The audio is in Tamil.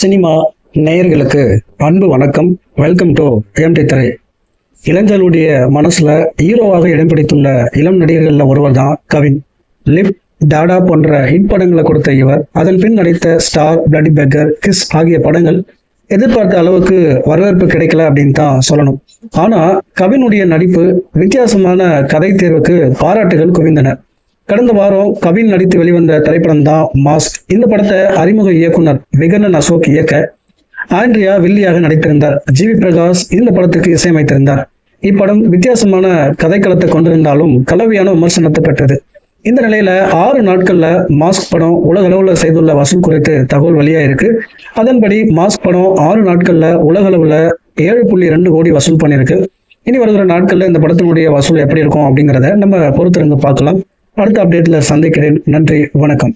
சினிமா நேயர்களுக்கு அன்பு வணக்கம். வெல்கம் டு ஏம்டி திரை. இளைஞர்களுடைய மனசுல ஹீரோவாக இடம் பிடித்துள்ள இளம் நடிகர்கள்ல ஒருவர் தான் கவின். லிப், டாடா போன்ற ஹிட் படங்களை கொடுத்த இவர் அதன் பின் நடித்த ஸ்டார், பிளடி பெக்கர், கிஸ் ஆகிய படங்கள் எதிர்பார்த்த அளவுக்கு வரவேற்பு கிடைக்கல அப்படின்னு தான் சொல்லணும். ஆனா கவினுடைய நடிப்பு வித்தியாசமான கதை தேர்வுக்கு பாராட்டுகள் குவிந்தன. கடந்த வாரம் கவின் நடித்து வெளிவந்த திரைப்படம் தான் மாஸ்க். இந்த படத்தை அறிமுக இயக்குனர் விகடன் அசோக் இயக்க ஆண்ட்ரியா வில்லியாக நடித்திருந்தார். ஜிவி பிரகாஷ் இந்த படத்துக்கு இசையமைத்திருந்தார். இப்படம் வித்தியாசமான கதைக்களத்தை கொண்டிருந்தாலும் கலவையான விமர்சனத்தை பெற்றது. இந்த நிலையில 6 நாட்கள்ல மாஸ்க் படம் உலக அளவுல செய்துள்ள வசூல் குறித்து தகவல் வெளியா இருக்கு. அதன்படி மாஸ்க் படம் 6 நாட்கள்ல உலக அளவுல 7.2 கோடி வசூல் பண்ணிருக்கு. இனி வருகிற நாட்கள்ல இந்த படத்தினுடைய வசூல் எப்படி இருக்கும் அப்படிங்கிறத நம்ம பொறுத்திருந்து பார்க்கலாம். அடுத்த அப்டேட்ல சந்திக்கிறேன். நன்றி, வணக்கம்.